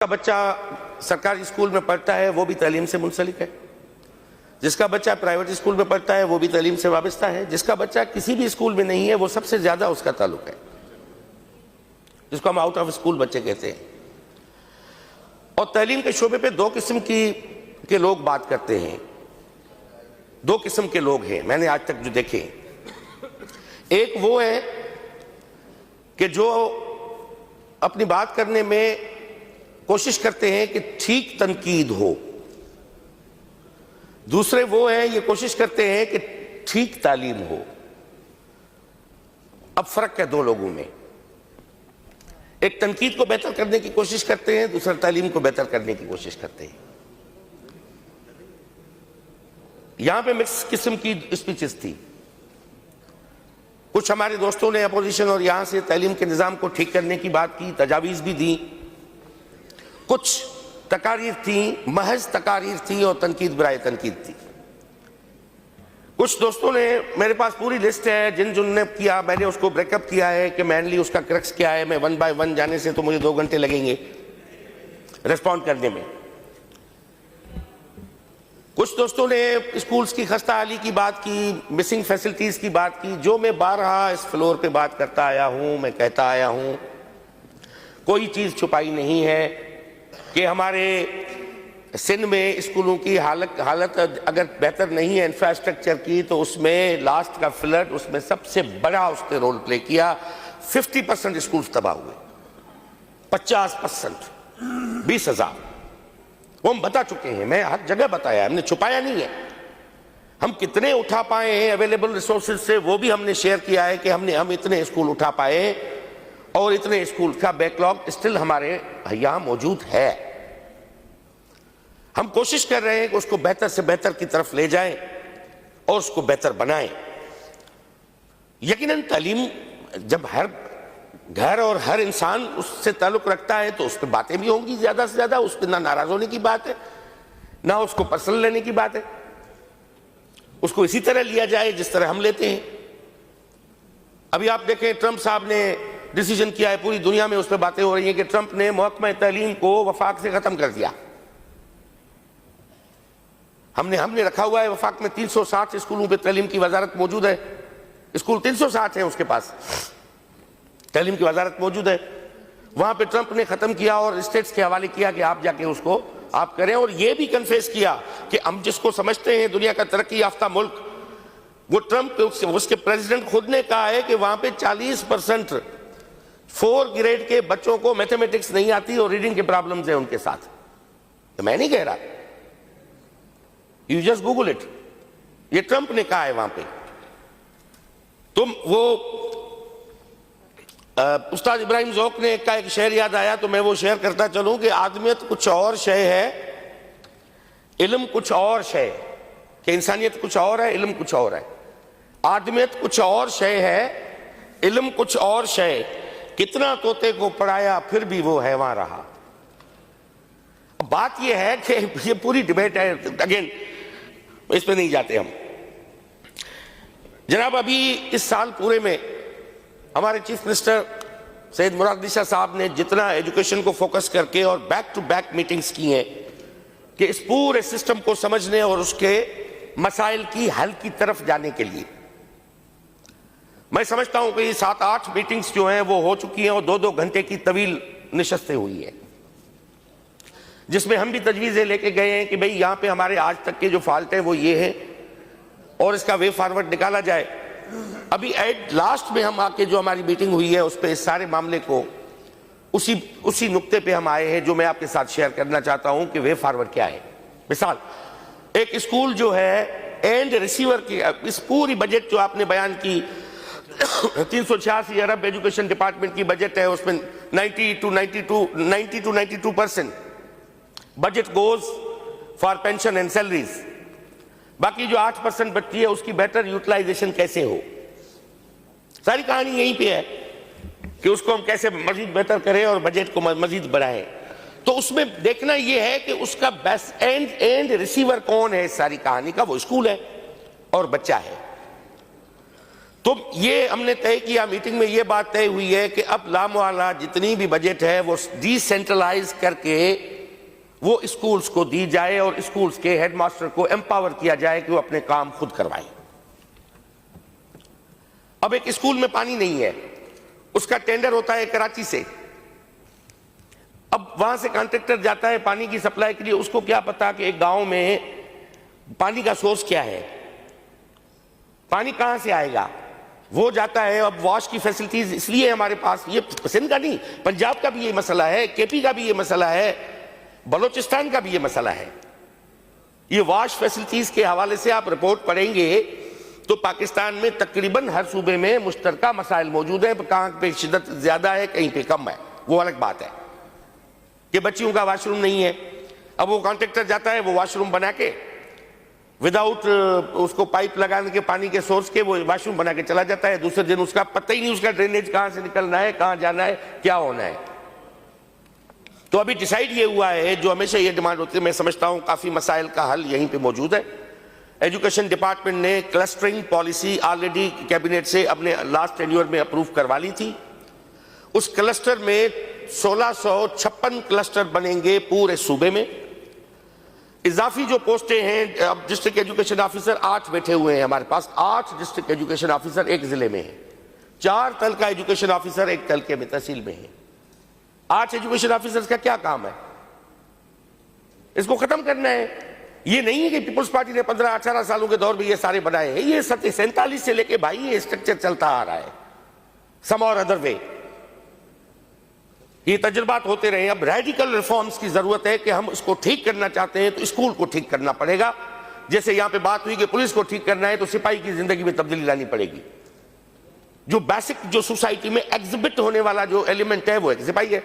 जिसका बच्चा सरकारी स्कूल में पढ़ता है वो भी तालीम से मुंसलिक है, जिसका बच्चा प्राइवेट स्कूल में पढ़ता है वो भी तालीम से वाबस्ता है, जिसका बच्चा किसी भी स्कूल में नहीं है वो सबसे ज्यादा उसका ताल्लुक है, जिसको हम आउट ऑफ स्कूल बच्चे कहते हैं। और तालीम के शोबे पे दो किस्म के लोग बात करते हैं, दो किस्म के लोग हैं मैंने आज तक जो देखे। एक वो है कि जो अपनी बात करने में कोशिश करते हैं कि ठीक तनकीद हो, दूसरे वो हैं ये कोशिश करते हैं कि ठीक तालीम हो। अब फर्क है दो लोगों में, एक तनकीद को बेहतर करने की कोशिश करते हैं, दूसरा तालीम को बेहतर करने की कोशिश करते हैं। यहां पे मिक्स किस्म की स्पीचेस थी, कुछ हमारे दोस्तों ने अपोजिशन और यहां से तालीम के निजाम को ठीक करने की बात की, तजावीज भी दी, कुछ तकारीर थी, महज तकारीर थी और तनकीद बराए तनकीद थी। कुछ दोस्तों ने, मेरे पास पूरी लिस्ट है जिन ने किया, मैंने उसको ब्रेकअप किया है कि मेनली उसका क्रक्स क्या है, मैं वन बाय वन जाने से तो मुझे 2 घंटे लगेंगे रिस्पॉन्ड करने में। कुछ दोस्तों ने स्कूल्स की खस्ता हाली की बात की, मिसिंग फैसिलिटीज की बात की, जो मैं बारहा इस फ्लोर पे बात करता आया हूं, मैं कहता आया हूं, कोई चीज छुपाई नहीं है कि हमारे सिंध में स्कूलों की हालत अगर बेहतर नहीं है इंफ्रास्ट्रक्चर की, तो उसमें लास्ट का फ्लड उसमें सबसे बड़ा उसने रोल प्ले किया। 50% स्कूल तबाह हुए, 50%, 20,000 वो हम बता चुके हैं, मैं हर जगह बताया, हमने छुपाया नहीं है। हम कितने उठा पाए हैं अवेलेबल रिसोर्सेज से वो भी हमने शेयर किया है कि हम इतने स्कूल उठा पाए और इतने स्कूल का बैकलॉग स्टिल हमारे यहां मौजूद है। हम कोशिश कर रहे हैं कि उसको बेहतर से बेहतर की तरफ ले जाएं और उसको बेहतर बनाएं। यकीनन तालीम जब हर घर और हर इंसान उससे ताल्लुक रखता है तो उस पर बातें भी होंगी ज्यादा से ज्यादा, उस पर ना नाराज होने की बात है ना उसको पर्सनल लेने की बात है, उसको इसी तरह लिया जाए जिस तरह हम लेते हैं। अभी आप देखें ट्रंप साहब ने डिसीजन किया है, पूरी दुनिया में उस पर बातें हो रही हैं कि ट्रंप ने महकमा तालीम को वफाक से खत्म कर दिया। हमने रखा हुआ है वफाक में 360 स्कूलों पे तालीम की वजारत मौजूद है, स्कूल 360 है उसके पास, तालीम की वजारत मौजूद है। वहां पे ट्रंप ने खत्म किया और स्टेट्स के हवाले किया कि आप जाके उसको आप करें, और ये भी कन्फेस किया कि हम जिसको समझते हैं दुनिया का तरक्की याफ्ता मुल्क, वो ट्रंप उसके प्रेसिडेंट खुद ने कहा है कि वहां पे 40% 4th ग्रेड के बच्चों को मैथमेटिक्स नहीं आती और रीडिंग के प्रॉब्लम्स है उनके साथ। तो मैं नहीं कह रहा, यू जस्ट गूगल इट, ये ट्रंप ने कहा है वहां पे। तुम वो उस्ताद इब्राहिम ज़ौक ने का एक शेर याद आया तो मैं वो शेर करता चलूं कि आदमियत कुछ और शय है, इल्म कुछ और शय, कि इंसानियत कुछ और है, इल्म कुछ और है। आदमियत कुछ और शय है, इल्म कुछ और शय, कितना तोते को पढ़ाया फिर भी वो हैवान रहा। बात यह है कि ये पूरी डिबेट है, अगेन इस पे नहीं जाते हम। जनाब अभी इस साल पूरे में हमारे चीफ मिनिस्टर सैयद मुराद शाह साहब ने जितना एजुकेशन को फोकस करके और बैक टू बैक मीटिंग्स की हैं कि इस पूरे सिस्टम को समझने और उसके मसाइल की हल की तरफ जाने के लिए, मैं समझता हूं कि ये 7-8 मीटिंग्स जो हैं वो हो चुकी हैं और 2-2 घंटे की तवील निशस्तें हुई हैं, जिसमें हम भी तजवीज़ें लेके गए हैं कि भाई यहां पे हमारे आज तक के जो फॉल्ट है वो ये है और इसका वे फॉरवर्ड निकाला जाए। अभी एट लास्ट में हम आके जो हमारी मीटिंग हुई है उस पर इस सारे मामले को उसी नुक्ते पे हम आए हैं जो मैं आपके साथ शेयर करना चाहता हूं कि वे फॉरवर्ड क्या है। मिसाल, एक स्कूल जो है एंड रिसीवर की, इस पूरी बजट जो आपने बयान की 386 अरब एजुकेशन डिपार्टमेंट की बजट है, उसमें 90 to 92% budget goes for pension and salaries. बाकी जो 8% बचती है उसकी बेटर यूटिलाइजेशन कैसे हो, सारी कहानी यहीं पे है कि उसको हम कैसे मजीद बेहतर करें और बजट को मजीद बढ़ाएं। तो उसमें देखना यह है कि उसका बेस्ट एंड रिसीवर कौन है इस सारी कहानी का, वो स्कूल है और बच्चा है। तो ये हमने तय किया, मीटिंग में ये बात तय हुई है कि अब लामवाला जितनी भी बजट है वो डिसेंट्रलाइज करके वो स्कूल्स को दी जाए और स्कूल्स के हेडमास्टर को एम्पावर किया जाए कि वो अपने काम खुद करवाएं। अब एक स्कूल में पानी नहीं है, उसका टेंडर होता है कराची से। अब वहां से कॉन्ट्रैक्टर जाता है पानी की सप्लाई के लिए, उसको क्या पता कि एक गांव में पानी का सोर्स क्या है, पानी कहां से आएगा। वो जाता है, अब वॉश की फैसिलिटीज इसलिए हमारे पास, ये सिंध का नहीं, पंजाब का भी ये मसला है, केपी का भी ये मसला है, बलोचिस्तान का भी ये मसला है। ये वॉश फैसिलिटीज के हवाले से आप रिपोर्ट पढ़ेंगे तो पाकिस्तान में तकरीबन हर सूबे में मुश्तरका मसाइल मौजूद है। कहां पे शिद्दत ज्यादा है, कहीं पे कम है, वो अलग बात है कि बच्चियों का वॉशरूम नहीं है। अब वो कॉन्ट्रैक्टर जाता है, वो वॉशरूम बना के विदाउट उसको पाइप लगाने के पानी के सोर्स के वो वॉशरूम बना के चला जाता है। दूसरे दिन उसका पता ही नहीं उसका ड्रेनेज कहां से निकलना है, कहां जाना है, क्या होना है। तो अभी डिसाइड ये हुआ है, जो हमेशा ये डिमांड होती है, मैं समझता हूं काफी मसाइल का हल यहीं पे मौजूद है। एजुकेशन डिपार्टमेंट ने क्लस्टरिंग पॉलिसी ऑलरेडी कैबिनेट से अपने लास्ट टेन्योर में अप्रूव करवा ली थी। उस क्लस्टर में 1656 क्लस्टर बनेंगे पूरे सूबे में। इजाफी जो पोस्टें हैं, अब डिस्ट्रिक्ट एजुकेशन ऑफिसर 8 बैठे हुए हैं हमारे पास, 8 डिस्ट्रिक्ट एजुकेशन ऑफिसर एक जिले में है, 4 तल का एजुकेशन ऑफिसर एक तल के तहसील में है। 8 एजुकेशन ऑफिसर्स का क्या काम है, इसको खत्म करना है। ये नहीं है कि पीपुल्स पार्टी ने 15-18 सालों के दौर में ये सारे बनाए हैं, ये 47 से लेके भाई ये स्ट्रक्चर चलता आ रहा है, सम और अदर वे ये तजुर्बात होते रहे। अब रेडिकल रिफॉर्म्स की जरूरत है कि हम इसको ठीक करना चाहते हैं तो स्कूल को ठीक करना पड़ेगा। जैसे यहां पे बात हुई कि पुलिस को ठीक करना है तो सिपाही की जिंदगी में तब्दीली लानी पड़ेगी। जो बेसिक जो सोसाइटी में एग्जिबिट होने वाला जो एलिमेंट है वो एक सिपाही है,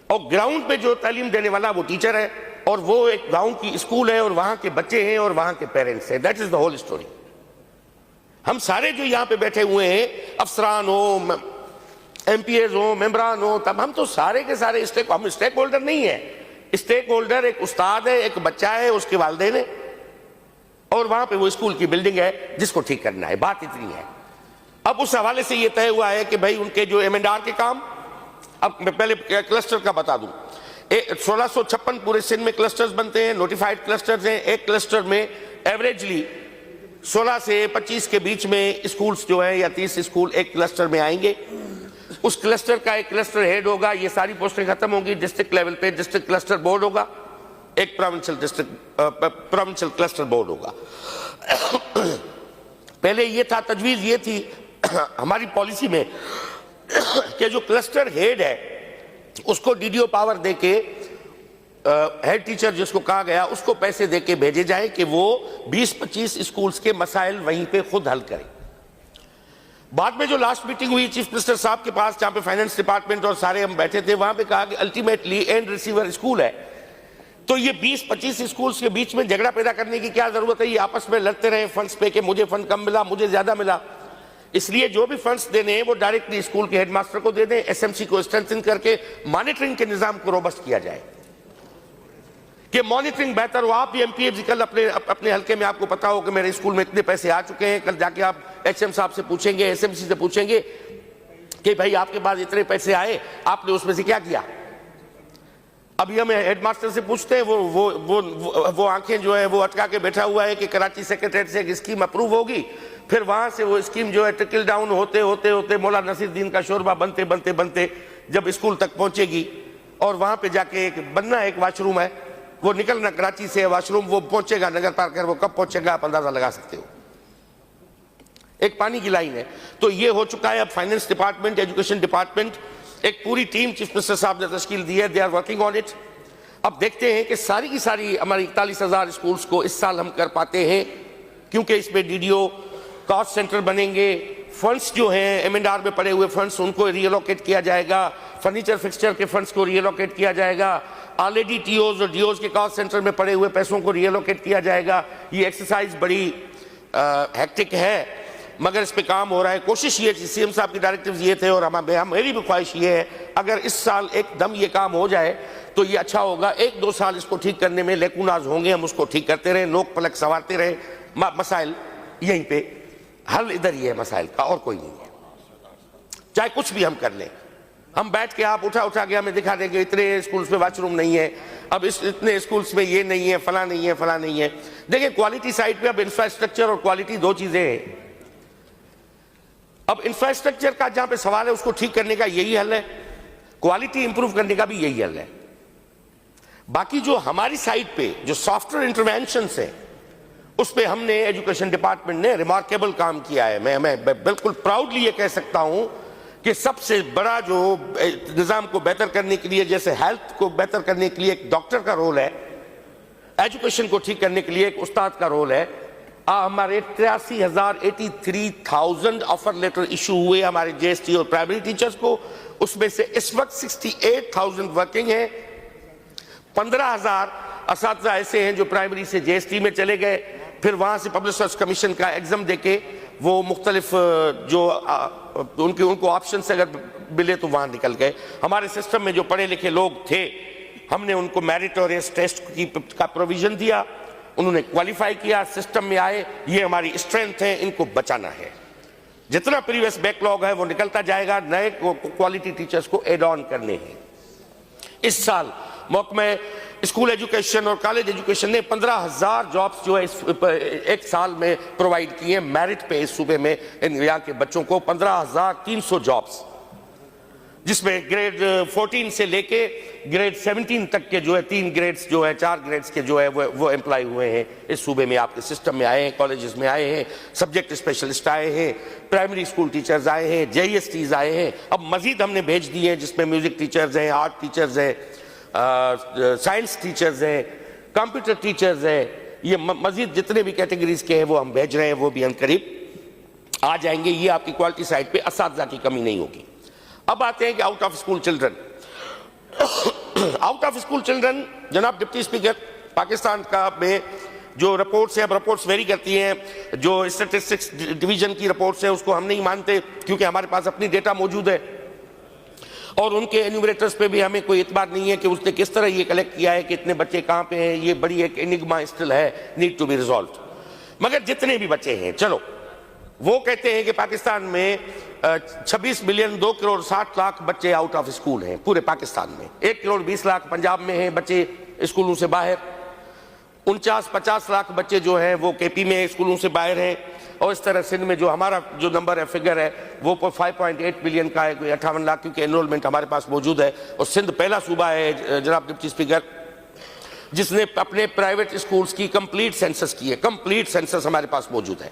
और ग्राउंड पे जो तालीम देने वाला वो टीचर है, और वो एक गांव की स्कूल है और वहां के बच्चे हैं और वहां के पेरेंट्स हैं। That is the whole story. हम सारे जो यहां पे बैठे हुए हैं, अफसरान हो, एमपीएज हो, मेंबरान हो, तब हम तो सारे के सारे स्टेक होल्डर नहीं है। स्टेक होल्डर एक उस्ताद है, एक बच्चा है, उसके वालिदैन है, और वहां पे वो स्कूल की बिल्डिंग है जिसको ठीक करना है। बात इतनी है। अब उस हवाले से ये तय हुआ है कि भाई उनके जो एमएनआर के काम, अब मैं पहले क्लस्टर का बता दूं, 1656 पूरे सिंध में क्लस्टर्स बनते हैं, नोटिफाइड क्लस्टर्स हैं। एक क्लस्टर में एवरेजली 16 से 25 के बीच में स्कूल्स जो है, या 30 स्कूल एक क्लस्टर में आएंगे। उस क्लस्टर का एक क्लस्टर हेड होगा, ये सारी पोस्टें खत्म होंगी। डिस्ट्रिक्ट लेवल पे डिस्ट्रिक्ट क्लस्टर बोर्ड होगा, एक प्रोविंशियल क्लस्टर बोर्ड होगा। पहले ये था, तजवीज ये थी हमारी पॉलिसी में कि जो क्लस्टर हेड है उसको डीडीओ पावर देके, हेड टीचर जिसको कहा गया उसको पैसे देके भेजे जाए कि वो 20-25 स्कूल्स के मसाइल वहीं पे खुद हल करें। बाद में जो लास्ट मीटिंग हुई चीफ मिनिस्टर साहब के पास, जहां पे फाइनेंस डिपार्टमेंट और सारे हम बैठे थे, वहां पे कहा कि अल्टीमेटली एंड रिसीवर स्कूल है, तो ये 20-25 स्कूल्स के बीच में झगड़ा पैदा करने की क्या जरूरत है। ये आपस में लड़ते रहे फंड्स पे कि मुझे फंड कम मिला, मुझे ज्यादा मिला। इसलिए जो भी फंड्स देने हैं वो डायरेक्टली स्कूल के हेडमास्टर को दे दें। एसएमसी को स्ट्रेंथन करके मॉनिटरिंग के निजाम को रोबस्ट किया जाए कि मॉनिटरिंग बेहतर हो। आप भी एमपीएफ कल अपने हल्के में आपको पता हो कि मेरे स्कूल में इतने पैसे आ चुके हैं, कल जाके आप एचएम साहब से पूछेंगे, एसएमसी से पूछेंगे कि भाई आपके पास इतने पैसे आए, आपने उसमें से क्या किया। अभी हम हेडमास्टर से पूछते हैं, वो आंखें जो है वो अटका के बैठा हुआ है कि कराची सेक्रेटरीट से एक स्कीम अप्रूव होगी, फिर वहां से वो स्कीम जो है ट्रिकल डाउन होते होते होते मौला नसीरुद्दीन का शोरबा बनते बनते बनते जब स्कूल तक पहुंचेगी, और वहां पे जाके एक बनना एक वाशरूम है, वो निकलना कराची से वाशरूम, वो पहुंचेगा नगर पार्कर, वो कब पहुंचेगा आप अंदाजा लगा सकते हो। एक पानी की लाइन है। तो ये हो चुका है। अब फाइनेंस डिपार्टमेंट, एजुकेशन डिपार्टमेंट, एक पूरी टीम चीफ मिनिस्टर साहब ने तश्कील दी है, they are working on it. अब देखते हैं कि सारी की सारी हमारी 41,000 स्कूल्स को इस साल हम कर पाते हैं, क्योंकि इसमें डीडीओ कॉस्ट सेंटर बनेंगे। फंड्स जो हैं एमएनआर में पड़े हुए फंड्स, उनको रीएलोकेट किया जाएगा, फर्नीचर फिक्सचर के फंड्स को रीएलोकेट किया जाएगा, ऑलरेडी टीओज और डीओज के कॉस्ट सेंटर में पड़े हुए पैसों को रीएलोकेट किया जाएगा। ये एक्सरसाइज बड़ी हेक्टिक है, मगर इस पे काम हो रहा है। कोशिश ये, सीएम साहब की डायरेक्टिव्स ये थे, और मेरी भी ख्वाहिश ये है अगर इस साल एकदम ये काम हो जाए तो ये अच्छा होगा। 1-2 साल इसको ठीक करने में लेकुनाज होंगे, हम उसको ठीक करते रहे, लोक पलक संवारते रहे, मसाइल यहीं पे हल इधर ही है मसाइल का, और कोई नहीं है। चाहे कुछ भी हम कर लें, हम बैठ के आप उठा के हमें दिखा देंगे इतने स्कूल्स में वॉशरूम नहीं है, अब इतने स्कूल्स में ये नहीं है, फला नहीं है, फला नहीं है। देखिए क्वालिटी साइड पे अब इंफ्रास्ट्रक्चर और क्वालिटी दो चीजें हैं। अब इंफ्रास्ट्रक्चर का जहां पे सवाल है उसको ठीक करने का यही हल है, क्वालिटी इंप्रूव करने का भी यही हल है। बाकी जो हमारी साइड पे जो सॉफ्टवेयर इंटरवेंशंस है उस पे हमने एजुकेशन डिपार्टमेंट ने रिमार्केबल काम किया है। मैं बिल्कुल प्राउडली ये कह सकता हूं कि सबसे बड़ा जो निजाम को बेहतर करने के लिए, जैसे हेल्थ को बेहतर करने के लिए एक डॉक्टर का रोल है, एजुकेशन को ठीक करने के लिए एक उस्ताद का रोल है। हमारे 83,000 ऑफर लेटर इशू हुए हमारे जेएसटी और प्राइमरी टीचर्स को, उसमें से इस वक्त 68,000 वर्किंग है। 15,000 असातिज़ा ऐसे हैं जो प्राइमरी से जेएसटी में चले गए, फिर वहां से पब्लिक सर्विस कमीशन का एग्जाम देके वो मुख्तलिफ जो उनको ऑप्शन से अगर मिले तो वहां निकल गए। हमारे सिस्टम में जो पढ़े लिखे लोग थे हमने उनको मेरिटोरियस टेस्ट का प्रोविजन दिया, उन्होंने क्वालिफाई किया, सिस्टम में आए। ये हमारी स्ट्रेंथ है, इनको बचाना है। जितना प्रीवियस बैकलॉग है वो निकलता जाएगा, नए क्वालिटी टीचर्स को एड ऑन करने हैं। इस साल महकमे स्कूल एजुकेशन और कॉलेज एजुकेशन ने 15,000 जॉब्स जो है एक साल में प्रोवाइड किए हैं मेरिट पे इस सूबे में। यहाँ के बच्चों को 15,300 जॉब्स, जिसमें ग्रेड 14 से लेके ग्रेड 17 तक के जो है 3 ग्रेड्स जो है 4 ग्रेड्स के जो है वो एम्प्लॉय हुए हैं इस सूबे में, आपके सिस्टम में आए हैं, कॉलेजेस में आए हैं, सब्जेक्ट स्पेशलिस्ट आए हैं, प्राइमरी स्कूल टीचर्स आए हैं, जेईएसटीज आए हैं। अब मजीद हमने भेज दिए हैं जिसमें म्यूजिक टीचर्स हैं, आर्ट टीचर्स हैं, साइंस टीचर्स हैं, कंप्यूटर टीचर्स हैं। ये मजीद जितने भी कैटेगरीज के हैं वो हम भेज रहे हैं, वो भी हम करीब आ जाएंगे। ये आपकी क्वालिटी साइड पे असातिज़ा की कमी नहीं होगी। अब आते हैं कि out of school children. Out of school children, जनाब डिप्टी स्पीकर, पाकिस्तान का में जो रिपोर्ट्स हैं, अब रिपोर्ट्स वेरी करती हैं। जो स्टैटिस्टिक्स डिवीजन की रिपोर्ट्स हैं उसको हम नहीं मानते क्योंकि हमारे पास अपनी डेटा मौजूद है और उनके एन्यूमरेटर्स पे भी हमें कोई इतबार नहीं है कि उसने किस तरह ये कलेक्ट किया है कि इतने बच्चे कहाँ पे हैं। ये बड़ी एक एनिग्मा स्टिल है, नीड टू बी रिजॉल्व। मगर जितने भी बच्चे हैं, चलो वो कहते हैं कि पाकिस्तान में 26 मिलियन 2 करोड़ 60 लाख बच्चे आउट ऑफ स्कूल हैं पूरे पाकिस्तान में। 1 करोड़ 20 लाख पंजाब में हैं बच्चे स्कूलों से बाहर, 49-50 लाख बच्चे जो हैं वो केपी में स्कूलों से बाहर हैं, और इस तरह सिंध में जो हमारा जो नंबर है, फिगर है, वो 5.8 मिलियन का है, कोई 58 लाख, क्योंकि एनरोलमेंट हमारे पास मौजूद है। और सिंध पहला सूबा है जनाब डिप्टी स्पीकर जिसने अपने प्राइवेट स्कूल्स की कंप्लीट सेंसस की है। कंप्लीट सेंसस हमारे पास मौजूद है।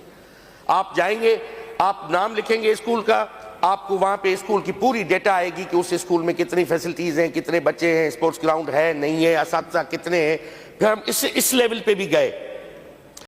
आप जाएंगे, आप नाम लिखेंगे स्कूल का, आपको वहां पे स्कूल की पूरी डेटा आएगी कि उस स्कूल में कितनी फैसिलिटीज हैं, कितने बच्चे हैं, स्पोर्ट्स ग्राउंड है नहीं है, असातिज़ा कितने हैं। फिर हम इस लेवल पे भी गए